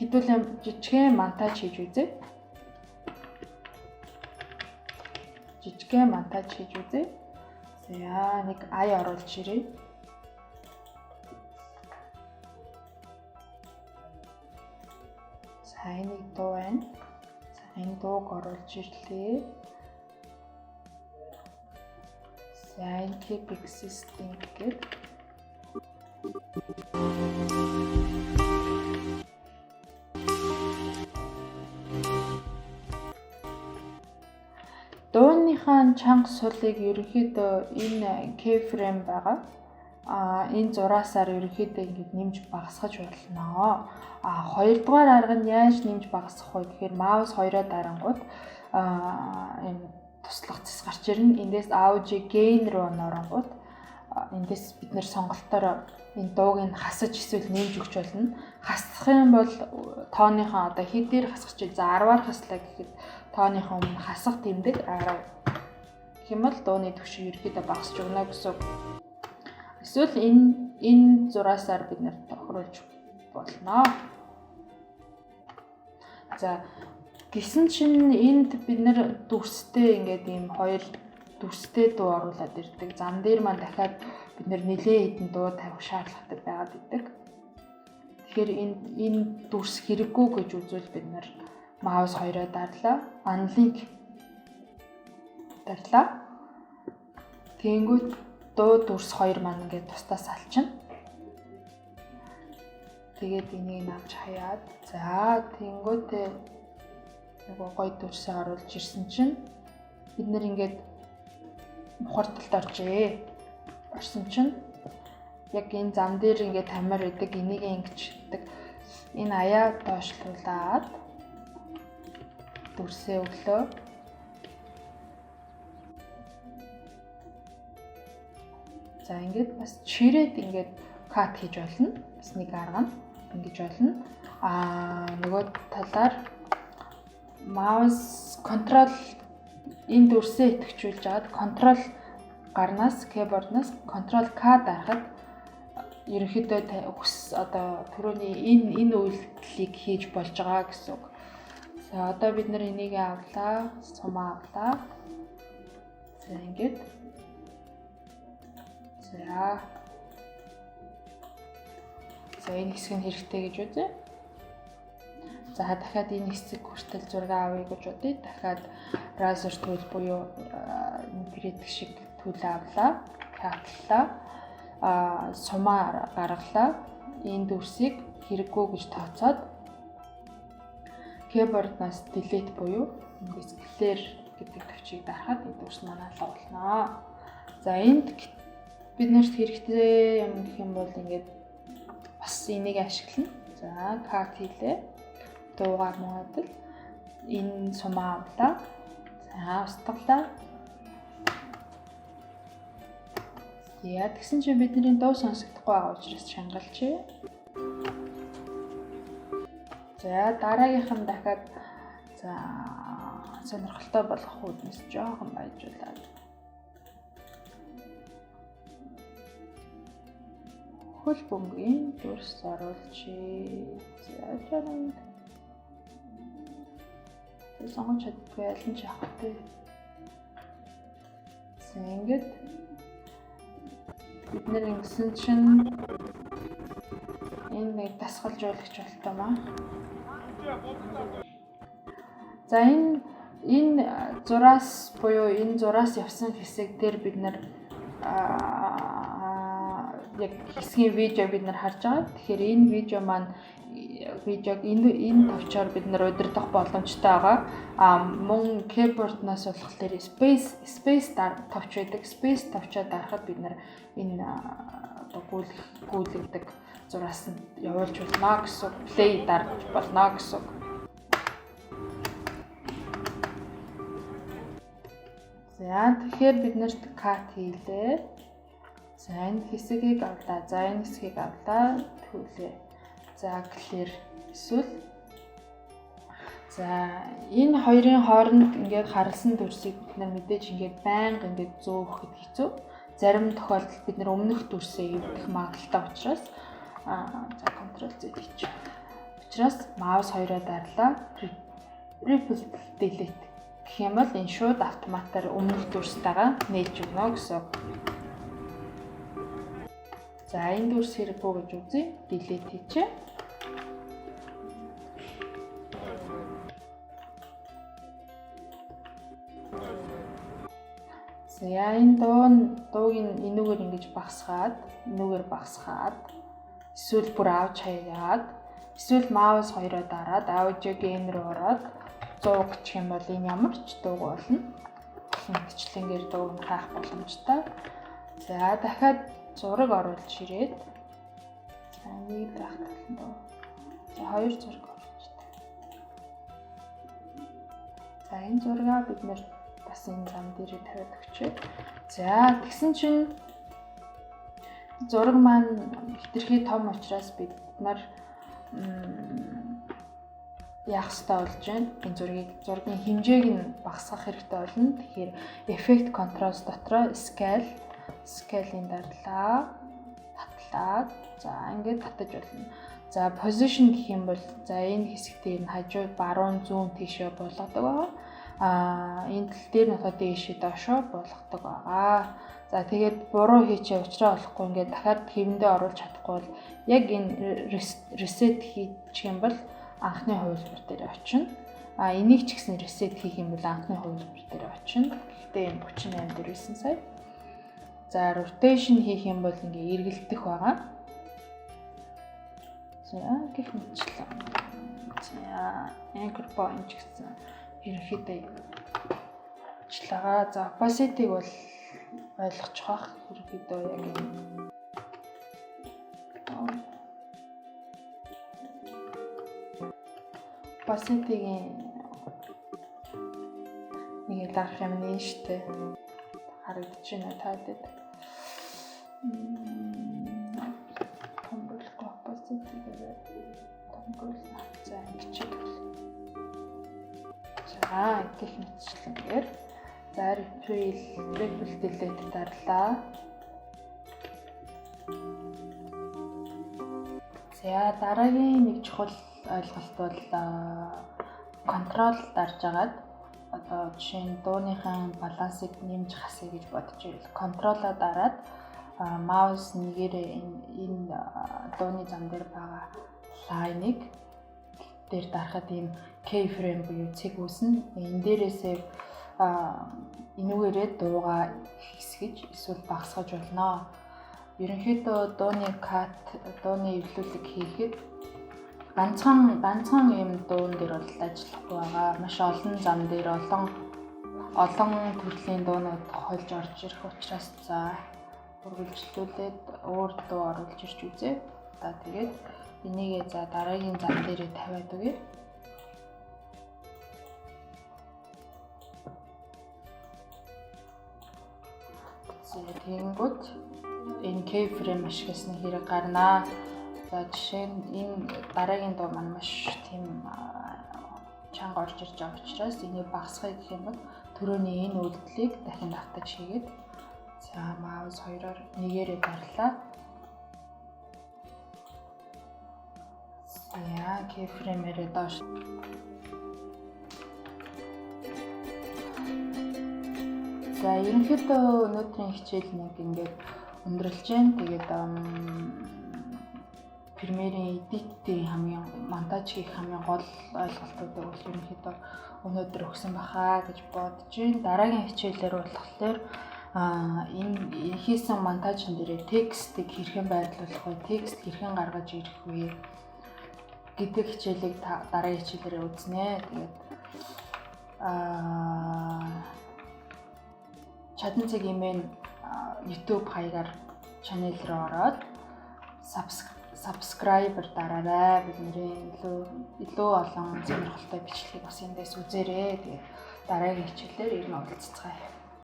хэдүүлэн жижигхэн монтаж хийж үзье. За нэг ай оруулж ирье. За энийг дуу байна. За энэ дууг оруулж ирлээ. За энэ keep existing гэдэг. Дууныхаа чанга сулыг ерөнхийдөө энэ keyframe байгаа. Энэ зураасаар ерөнхийдөө ингэж нэмж багасгаж болно. Хоёрдугаар арга нь яаж нэмж багасгах вэ гэхээр маус хоёроо дарангууд энэ туслах зэс гарч ирнэ. Эндээс audio gain руу нөрөнгүүд эндээс бид нэр сонголтоор энэ дууг нь хасаж эсвэл нэмж өгч болно. Хасах юм бол тооныхоо одоо хэдээр хасах чи за 10-аар хаслаа гэхэд тооныхоо өмнө хасах тэмдэг 10. Гэх юм бол дууны түвшин ерөөдөө багасч өгнө гэсэн. Эсвэл энэ зураасаар бид нэр тохируулж болно. За гисэн чинь энд бид нэр дүрстэй ингээд ийм хоёр дүрстэй дуу оруулаад ирдэг. Зам дээр маань дахиад бид нэр нэлээд хэдэн дуу тавих шаардлагатай байгаад идэг. Тэгэхээр энэ дүрс хэрэггүй гэж үзвэл бид нэр маус хоёроо дарлаа. Unlink дарлаа. Тэнгүүт дуу дүрс хоёр маань ингээд тусдаа салчна. Тэгээд энийг авч хаяад за тэнгүүтээ нөгөө гоё дүрсээ оруулж ирсэн чинь бид нэр ингээд мухардалд оржээ. Орсон чинь яг энэ зам дээр ингээд тамир идэг энийг ингэчдэг. Энэ аяа доошлуулад дүрсээ өглөө. За ингээд бас чирээд ингээд кат хийж болно. Бас нэг арга нь ингэж болно. Нөгөө талаар маус контрол энэ дүрсээ идэвхжүүлж аваад контрол гарнаас keyboard-наас контрол K дарахад ерөнхийдөө одоо түрүүний энэ үйлдэлийг хийж болж байгаа гэсэн үг. За одоо бид нар энийг авлаа, сумаа авлаа. За ингээд. За энэ хэсэг нь хэрэгтэй гэж үзье. За дахиад энэ хэсэг хүртэл зураг авъя гэж бодъё. Дахиад raster tool буюу грэдэг шиг tool авлаа, хатлаа, сумаа гаргалаа. Энэ дүрсийг хэрэггүй гэж тооцоод keyboard-наас delete буюу ингээс clear гэдэг төвчийг дарахад энэ дүрс манай алга болно. За энд бид нарт хэрэгтэй юм гэх юм бол ингээд бас энийг ашиглана. За cut хийлээ. Дуугаар муудал энэ сумаа авлаа. За устгалаа. Яа тэгсэн чинь бидний дуу сонсогдохгүй байгаа учраас шангалчээ. За дараагийнх нь дахиад за сонирхолтой болгох үүднээс жоохон баяжуулаад хөл бөмбөгийн дүрс оруулъя. За жааранд сонгож чаддгүй аль нь ч яах вэ? За ингээд бид нэр ингэсэн чинь энэ нэг дасгалжуулагч болтоймаа. За энэ зураас буюу энэ зураас явсан хэсэг дээр бид нар яг хэсгийн видео бид нар харж байгаа. Тэгэхээр энэ видео маань видеог энэ товчоор бид нар удирдах боломжтой байгаа. Мөн keyboard-наас болохоор space товч байдаг. Space товчоо дарахад бид нар энэ одоо гүйлгдэг зураас нь явуулж болно гэсэн play дарж болно гэсэн. За тэгэхээр бид нарт cut хийлээ. За энэ хэсгийг авлаа. За энэ хэсгийг авлаа. Түлээ. За clear эсвэл за энэ хоёрын хооронд ингээд харалсан дүрсийг бид нар мэдээж ингээд байнга ингээд зөөхөд хэцүү. Зарим тохиолдолд бид нар өмнөх дүрсээ эвдэх магадaltaй учраас за control Z хийчих. Учираас mouse 2-оо дарлаа triple delete гэх юм бол энэ шууд автоматар өмнөх дүрстайгаа нээж өгнө гэсэн. За энэ дүрс хэрэггүй гэж үзье. Delete хийчээ. За энэ дууг энүүгээр ингэж багсгаад эсвэл бүр авч хаягаад эсвэл mouse 2-оо дараад audio gain руу ороод 100 гэх юм бол энэ ямар ч дууг болно. Хэмжлэнгээр дууг нь хаах боломжтой. За дахиад зураг оруулж ирээд нэг дахь талд дуу. За хоёр зураг оруулжтай. За энэ зургаа бид нэр бас энэ зам дээр тавиад өгчээ. За тэгсэн чинь зураг маань хэтэрхий том учраас бид нар яах ёстой болж байна. Энэ зургийн хэмжээг нь багасгах хэрэгтэй болно. Тэгэхээр effect controls дотроо scale-ийн дарлаа. Татлаад за ингээд татаж болно. За position гэх юм бол за энэ хэсэгтээ энэ хажууд баруун зүүн тийшээ болгодог байгаа. Энэ тал дээр нь одоо дээшээ доошоо болгодог байгаа. За тэгээд буруу хийчээ уучраа болохгүй ингээд дахиад хэвэндээ оруулж чадахгүй бол яг энэ reset хийчих юм бол анхны хувилбар дээр очино. Энийг ч гэсэн reset хийх юм бол анхны хувилбар дээр очино. Гэхдээ энэ 38 дээр байсан сая. За rotation хийх юм бол ингээ эргэлдэх байгаа. За гэх мэтчлээ. За anchor point гэсэн ерөнхийдөө ажиллагаа. За opacity-г бол ойлгочих واخ ерөнхийдөө яг юм. Opacity-гийн нэг дарах юм нэ штэ. Харагдаж байна тайлбар. За ингэчээ. За гэх мэтчлэнгээр за triple delete дарлаа. За дараагийн нэг чухал ойлголт бол control дарж агаад одоо жишээ нь дууныхаа балансыг нэмж хасъя гэж бодож ивэл control-а дараад mouse нэгээрээ энэ дууны зам дээр байгаа line-ыг дээр дарахад ийм keyframe буюу цэг үүснэ. Энэ дээрээсээ энүүгээрээ дуугаа хэсгэж эсвэл багасгаж болно. Ерөнхийдөө дууны cut, дууны эвлүүлэг хийхэд ганцхан юм дуун дээр бол ажиллахгүй байгаа. Маш олон зам дээр олон төрлийн дуунууд хольж орж ирэх учраас за үргэлжлүүлээд өөр дуу оруулж ирж үзье. За тэгээд энийгээ за дараагийн зам дээрээ тавиад өгье. Тэгэнгүүт энэ keyframe ашигласны хэрэг гарнаа. За жишээ нь энэ дараагийн дуу маань маш тийм чанга орж ирж байгаа учраас энийг багасгах гэх юм бол төрөний энэ үйлдэлийг дахин давтаж хийгээд за mouse 2-оор нэгээрээ дарлаа. За keyframe-ээрээ доош. За ерөнхийдөө өнөөдрийн хичээл нэг ингээд өндөрлж байна. Тэгээд Premiere-ийн edit-ийн хамгийн монтаж хийх хамгийн гол ойлголтуудыг бол ерөнхийдөө өнөөдөр өгсөн бахаа гэж бодож байна. Дараагийн хичээлээр болохоор энэ хийсэн монтажн дээрээ текстийг хэрхэн байрлуулах вэ? Текст хэрхэн гаргаж ирэх вэ? Гэдэг хичээлийг дараагийн хичээлээр үзнэ. Тэгээд Чадан цаг имэн YouTube хаягаар channel руу ороод subscriber дараарай. Бидний илүү олон сонирхолтой бичлэгийг бас эндээс үзээрэй. Тэгээд дараагийн хичээлээр ирнэ уулзцгаая.